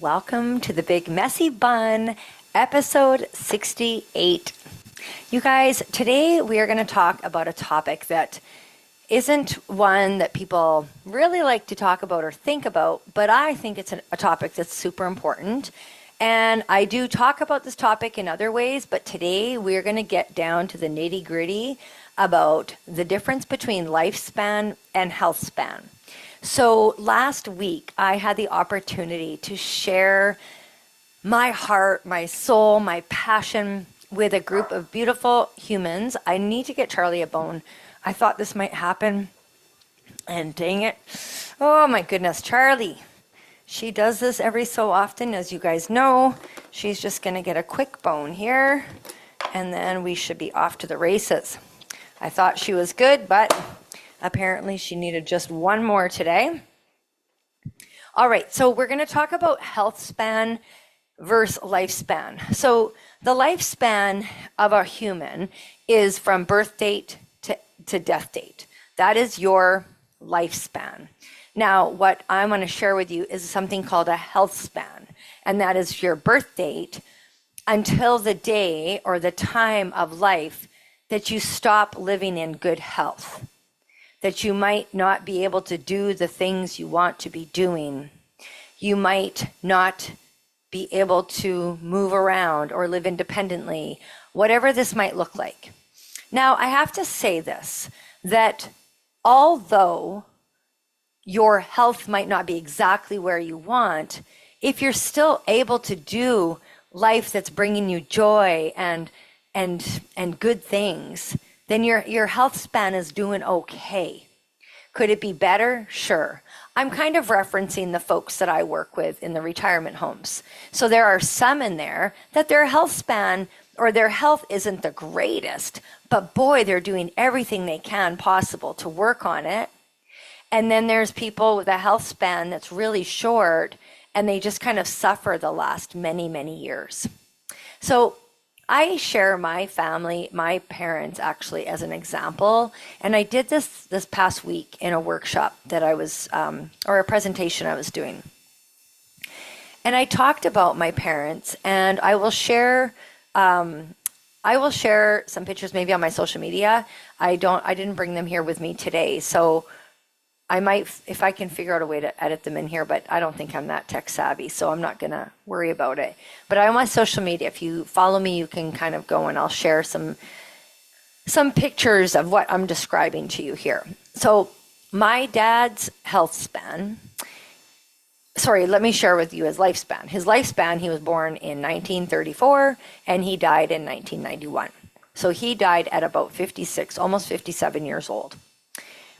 Welcome to the Big Messy Bun, episode 68. You guys, today we are going to talk about a topic that isn't one that people really like to talk about or think about, but I think it's a topic that's super important. And I do talk about this topic in other ways, but today we're going to get down to the nitty-gritty about the difference between lifespan and health span. So last week, I had the opportunity to share my heart, my soul, my passion with a group of beautiful humans. I need to get Charlie a bone. I thought this might happen, and dang it. Oh my goodness, Charlie. She does this every so often, as you guys know. She's just going to get a quick bone here, and then we should be off to the races. I thought she was good, but apparently she needed just one more today. All right, so we're going to talk about health span versus lifespan. So the lifespan of a human is from birth date to death date. That is your lifespan. Now, what I want to share with you is something called a health span, and that is your birth date until the day or the time of life that you stop living in good health, that you might not be able to do the things you want to be doing. You might not be able to move around or live independently, whatever this might look like. Now, I have to say this, that although your health might not be exactly where you want, if you're still able to do life that's bringing you joy and good things, then your health span is doing okay. Could it be better? Sure. I'm kind of referencing the folks that I work with in the retirement homes. So there are some in there that their health span or their health isn't the greatest, but boy, they're doing everything they can possible to work on it. And then there's people with a health span that's really short, and they just kind of suffer the last many, many years. So I share my family, my parents actually, as an example. And I did this past week in a workshop that I was, or a presentation I was doing. And I talked about my parents, and I will share some pictures maybe on my social media. I didn't bring them here with me today, so I might, if I can figure out a way to edit them in here, but I don't think I'm that tech savvy, so I'm not going to worry about it. But I'm on social media. If you follow me, you can kind of go and I'll share some pictures of what I'm describing to you here. So my dad's health span, let me share with you his lifespan. His lifespan, he was born in 1934 and he died in 1991. So he died at about 56, almost 57 years old.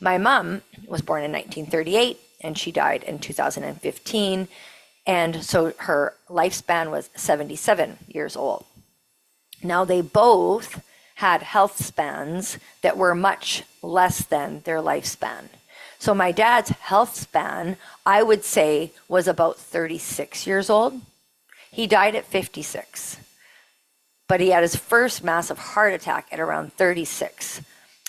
My mom was born in 1938 and she died in 2015. And so her lifespan was 77 years old. Now they both had health spans that were much less than their lifespan. So my dad's health span, I would say, was about 36 years old. He died at 56, but he had his first massive heart attack at around 36.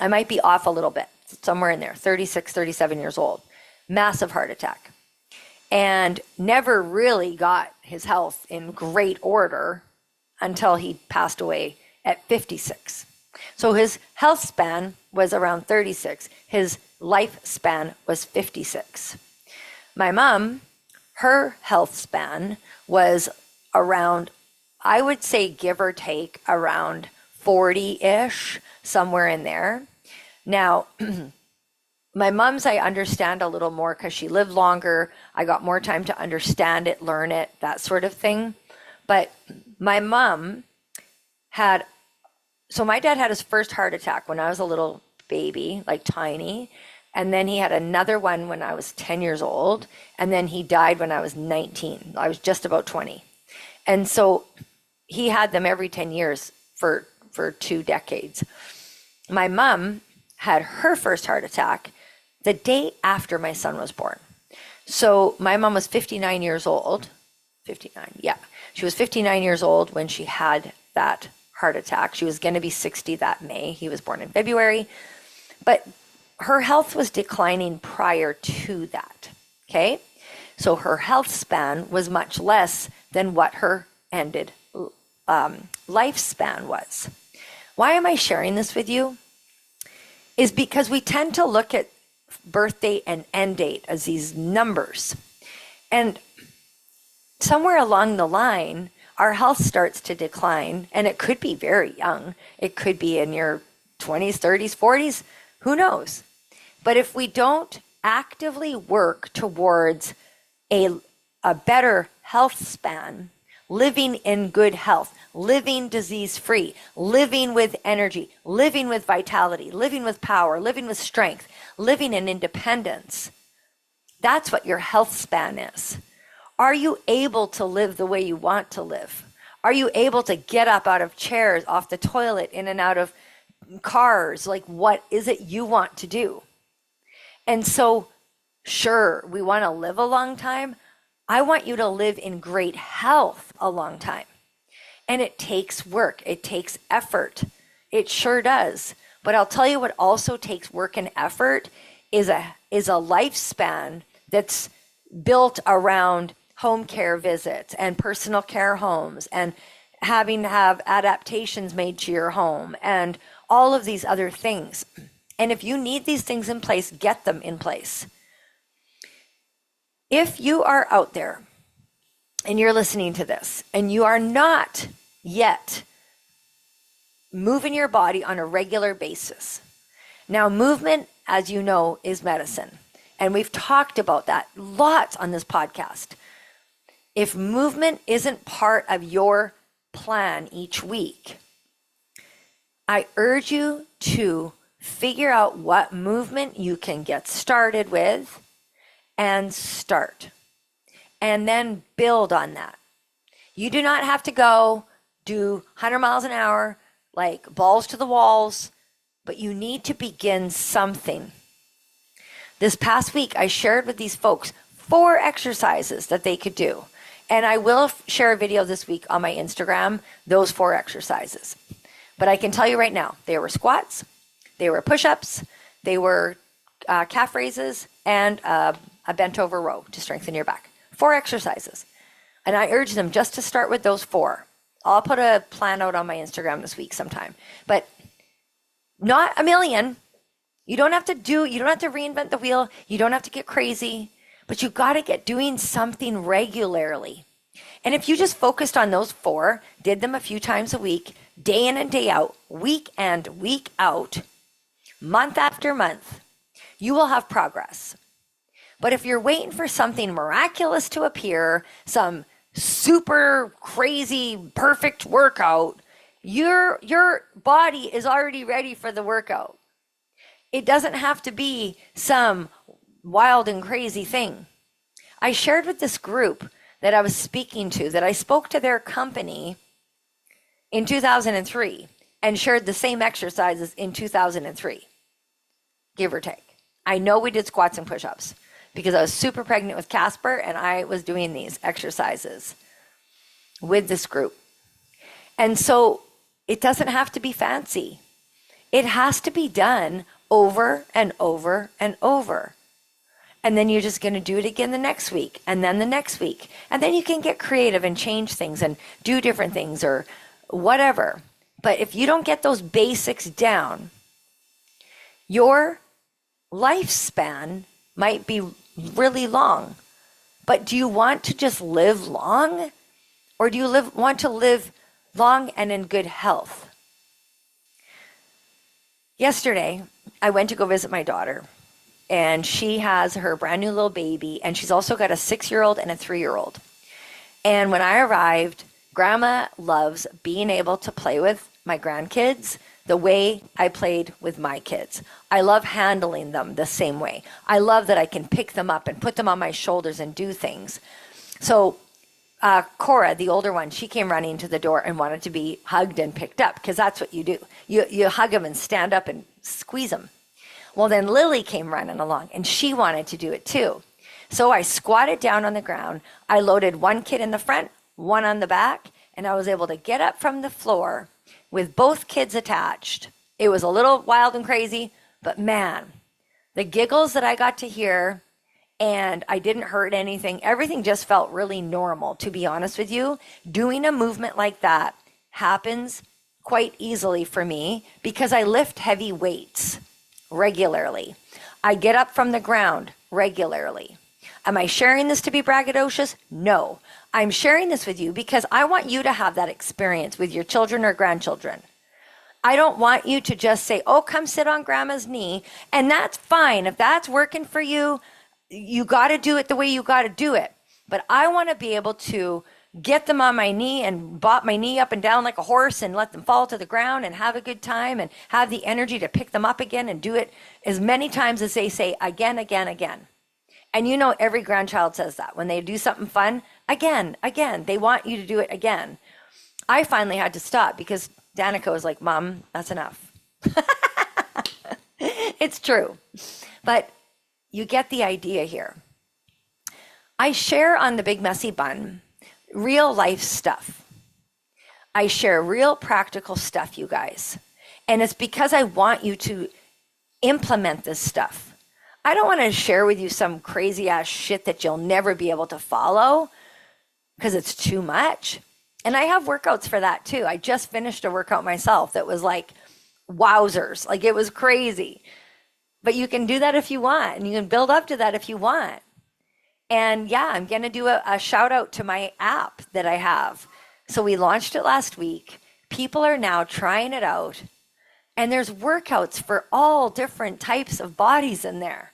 I might be off a little bit. Somewhere in there, 36, 37 years old, massive heart attack, and never really got his health in great order until he passed away at 56. So his health span was around 36. His lifespan was 56. My mom, her health span was around, I would say, give or take, around 40-ish, somewhere in there. Now, my mom's, I understand a little more because she lived longer. I got more time to understand it, learn it, that sort of thing. But my mom my dad had his first heart attack when I was a little baby, like tiny. And then he had another one when I was 10 years old. And then he died when I was 19. I was just about 20. And so he had them every 10 years for 2 decades. My mom had her first heart attack the day after my son was born. So my mom was 59 years old. 59, yeah. She was 59 years old when she had that heart attack. She was going to be 60 that May. He was born in February. But her health was declining prior to that, okay? So her health span was much less than what her ended lifespan was. Why am I sharing this with you? Is because we tend to look at birth date and end date as these numbers. And somewhere along the line, our health starts to decline, and it could be very young. It could be in your 20s, 30s, 40s, who knows? But if we don't actively work towards a better health span, living in good health, living disease-free, living with energy, living with vitality, living with power, living with strength, living in independence, that's what your health span is. Are you able to live the way you want to live? Are you able to get up out of chairs, off the toilet, in and out of cars? Like, what is it you want to do? And so, sure, we want to live a long time. I want you to live in great health a long time. And it takes work. It takes effort. It sure does. But I'll tell you what also takes work and effort is a lifespan that's built around home care visits and personal care homes and having to have adaptations made to your home and all of these other things. And if you need these things in place, get them in place. If you are out there and you're listening to this and you are not yet moving your body on a regular basis. Now, movement, as you know, is medicine. And we've talked about that lots on this podcast. If movement isn't part of your plan each week, I urge you to figure out what movement you can get started with and start. And then build on that. You do not have to go do 100 miles an hour, like balls to the walls, but you need to begin something. This past week, I shared with these folks 4 exercises that they could do. And I will share a video this week on my Instagram, those 4 exercises. But I can tell you right now, they were squats, they were push-ups, they were calf raises, and a bent over row to strengthen your back. 4 exercises. And I urge them just to start with those 4. I'll put a plan out on my Instagram this week sometime. But not a million. You don't have to reinvent the wheel. You don't have to get crazy. But you got to get doing something regularly. And if you just focused on those 4, did them a few times a week, day in and day out, week and week out, month after month, you will have progress. But if you're waiting for something miraculous to appear, some super crazy perfect workout, your body is already ready for the workout. It doesn't have to be some wild and crazy thing. I shared with this group that I was speaking to that I spoke to their company in 2003 and shared the same exercises in 2003, give or take. I know we did squats and push-ups because I was super pregnant with Casper and I was doing these exercises with this group. And so it doesn't have to be fancy. It has to be done over and over and over. And then you're just going to do it again the next week and then the next week. And then you can get creative and change things and do different things or whatever. But if you don't get those basics down, your lifespan might be really long. But do you want to just live long? Or do you want to live long and in good health? Yesterday, I went to go visit my daughter. And she has her brand new little baby. And she's also got a 6-year-old and a 3-year-old. And when I arrived, Grandma loves being able to play with my grandkids the way I played with my kids. I love handling them the same way. I love that I can pick them up and put them on my shoulders and do things. So Cora, the older one, she came running to the door and wanted to be hugged and picked up because that's what you do. You hug them and stand up and squeeze them. Well, then Lily came running along and she wanted to do it too. So I squatted down on the ground. I loaded one kid in the front, one on the back, and I was able to get up from the floor with both kids attached. It was a little wild and crazy, but man, the giggles that I got to hear and I didn't hurt anything. Everything just felt really normal, to be honest with you. Doing a movement like that happens quite easily for me because I lift heavy weights regularly. I get up from the ground regularly. Am I sharing this to be braggadocious? No. I'm sharing this with you because I want you to have that experience with your children or grandchildren. I don't want you to just say, oh, come sit on grandma's knee. And that's fine. If that's working for you, you got to do it the way you got to do it. But I want to be able to get them on my knee and bop my knee up and down like a horse and let them fall to the ground and have a good time and have the energy to pick them up again and do it as many times as they say again, again, again. And you know, every grandchild says that when they do something fun, again, again, they want you to do it again. I finally had to stop because Danica was like, Mom, that's enough. It's true. But you get the idea here. I share on the Big Messy Bun real life stuff. I share real practical stuff, you guys. And it's because I want you to implement this stuff. I don't want to share with you some crazy ass shit that you'll never be able to follow because it's too much. And I have workouts for that too. I just finished a workout myself that was like wowzers. Like it was crazy. But you can do that if you want, and you can build up to that if you want. And yeah, I'm going to do a shout out to my app that I have. So we launched it last week. People are now trying it out. And there's workouts for all different types of bodies in there.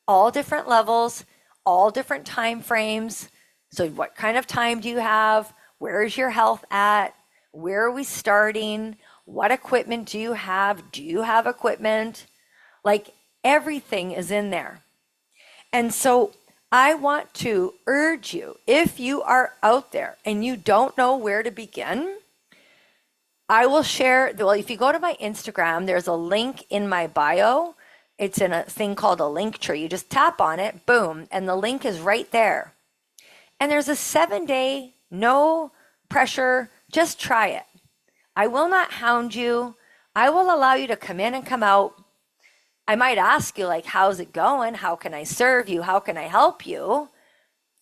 All different levels, all different time frames. So what kind of time do you have? Where is your health at? Where are we starting? What equipment do you have? Do you have equipment? Like everything is in there. And so I want to urge you, if you are out there and you don't know where to begin, I will share, well, if you go to my Instagram, there's a link in my bio. It's in a thing called a link tree. You just tap on it, boom, and the link is right there. And there's a 7-day, no pressure, just try it. I will not hound you. I will allow you to come in and come out. I might ask you, like, how's it going? How can I serve you? How can I help you?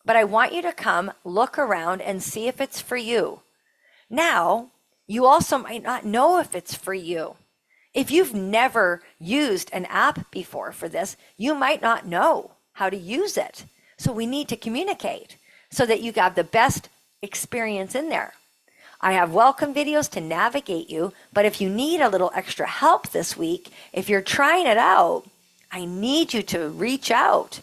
But I want you to come, look around, and see if it's for you. Now, you also might not know if it's for you. If you've never used an app before for this, you might not know how to use it. So we need to communicate so that you have the best experience in there. I have welcome videos to navigate you, but if you need a little extra help this week, if you're trying it out, I need you to reach out.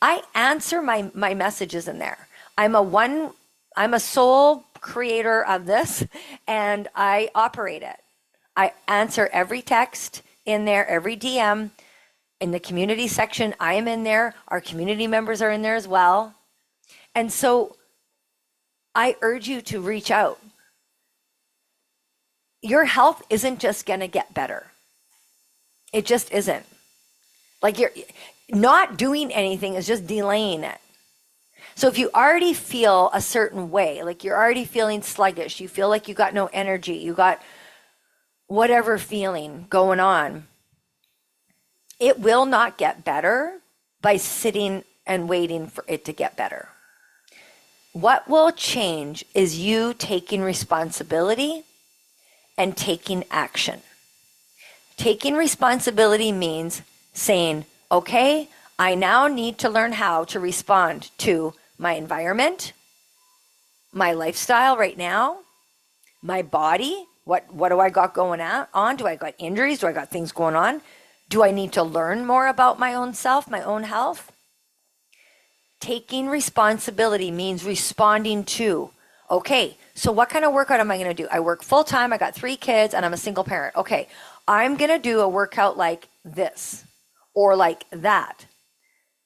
I answer my messages in there. I'm a sole creator of this, and I operate it. I answer every text in there, every DM. In the community section, I am in there. Our community members are in there as well. And so I urge you to reach out. Your health isn't just going to get better. It just isn't. Like, you're not doing anything is just delaying it. So if you already feel a certain way, like you're already feeling sluggish, you feel like you got no energy, you got whatever feeling going on, it will not get better by sitting and waiting for it to get better. What will change is you taking responsibility and taking action. Taking responsibility means saying, okay, I now need to learn how to respond to my environment, my lifestyle right now, my body. What do I got going on? Do I got injuries? Do I got things going on? Do I need to learn more about my own self, my own health? Taking responsibility means responding to, okay, so what kind of workout am I going to do? I work full time, I got 3 kids, and I'm a single parent. Okay, I'm going to do a workout like this or like that.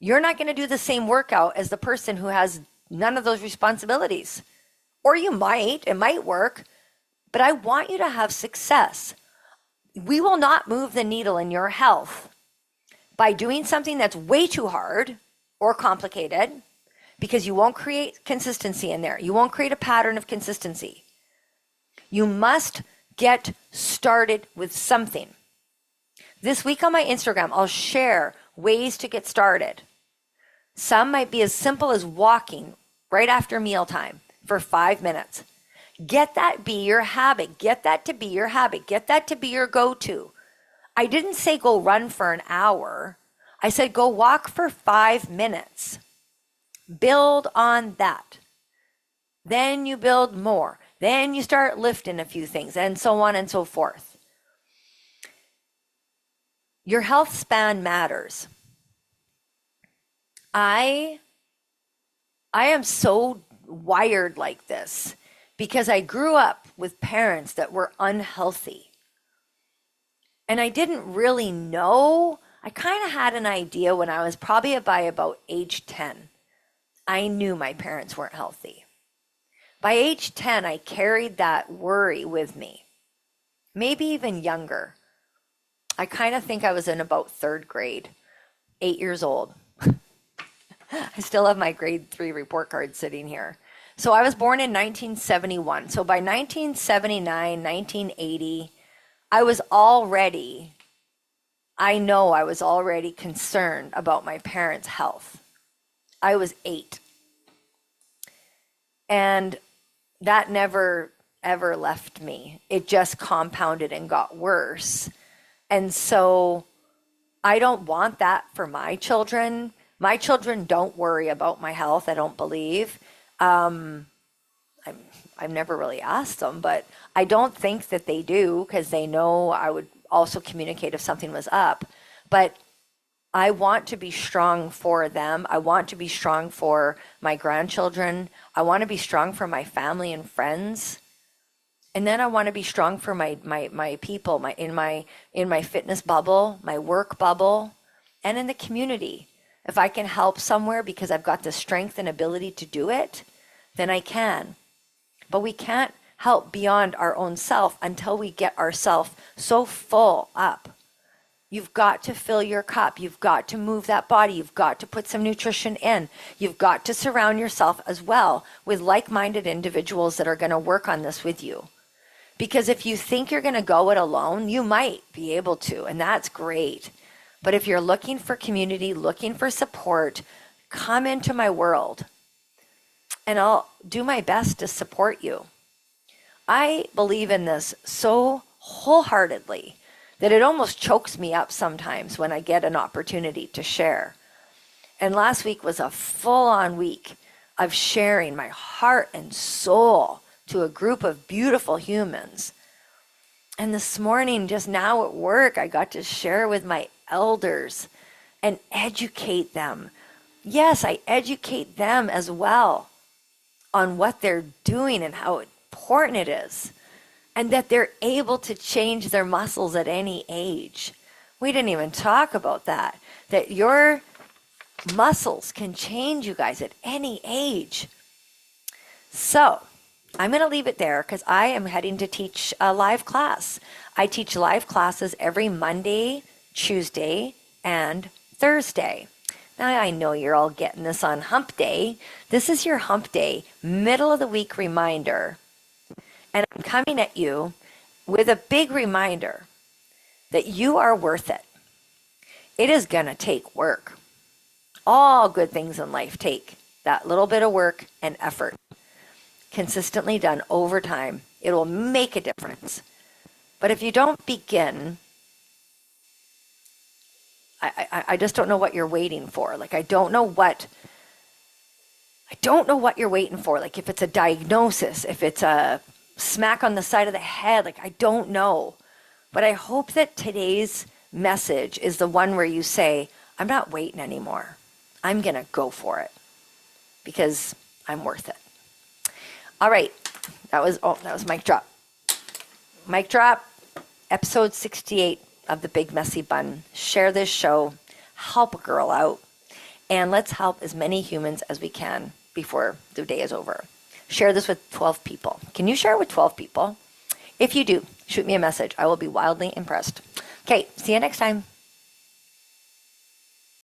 You're not going to do the same workout as the person who has none of those responsibilities. Or you might, it might work, but I want you to have success. We will not move the needle in your health by doing something that's way too hard or complicated, because you won't create consistency in there. You won't create a pattern of consistency. You must get started with something. This week on my Instagram, I'll share ways to get started. Some might be as simple as walking right after mealtime for 5 minutes. Get that be your habit. Get that to be your habit. Get that to be your go-to. I didn't say go run for an hour. I said go walk for 5 minutes. Build on that. Then you build more. Then you start lifting a few things and so on and so forth. Your health span matters. I am so wired like this because I grew up with parents that were unhealthy. And I didn't really know. I kind of had an idea when I was probably by about age 10. I knew my parents weren't healthy. By age 10, I carried that worry with me, maybe even younger. I kind of think I was in about 3rd grade, 8 years old. I still have my grade 3 report card sitting here. So I was born in 1971. So by 1979, 1980, I was already concerned about my parents' health. I was 8. And that never, ever left me. It just compounded and got worse. And so I don't want that for my children. My children don't worry about my health, I don't believe. I've never really asked them, but I don't think that they do because they know I would also communicate if something was up. But I want to be strong for them. I want to be strong for my grandchildren. I want to be strong for my family and friends. And then I want to be strong for my people, in my fitness bubble, my work bubble, and in the community. If I can help somewhere because I've got the strength and ability to do it, then I can. But we can't help beyond our own self until we get ourselves so full up. You've got to fill your cup. You've got to move that body. You've got to put some nutrition in. You've got to surround yourself as well with like-minded individuals that are going to work on this with you. Because if you think you're going to go it alone, you might be able to, and that's great. But if you're looking for community, looking for support, come into my world, and I'll do my best to support you. I believe in this so wholeheartedly that it almost chokes me up sometimes when I get an opportunity to share. And last week was a full-on week of sharing my heart and soul to a group of beautiful humans. And this morning, just now at work, I got to share with my elders and educate them. Yes, I educate them as well on what they're doing and how important it is, and that they're able to change their muscles at any age. We didn't even talk about that your muscles can change, you guys, at any age. So I'm going to leave it there because I am heading to teach a live class. I teach live classes every Monday, Tuesday, and Thursday. Now I know you're all getting this on hump day. This is your hump day, middle of the week reminder. And I'm coming at you with a big reminder that you are worth it. It is going to take work. All good things in life take that little bit of work and effort. Consistently done over time, it will make a difference. But if you don't begin, I just don't know what you're waiting for. Like, I don't know what you're waiting for. Like, if it's a diagnosis, if it's a smack on the side of the head, like, I don't know. But I hope that today's message is the one where you say, I'm not waiting anymore. I'm going to go for it because I'm worth it. All right. That was mic drop. Mic drop, episode 68 of The Big Messy Bun. Share this show, help a girl out, and let's help as many humans as we can before the day is over. Share this with 12 people. Can you share it with 12 people? If you do, shoot me a message. I will be wildly impressed. Okay, see you next time.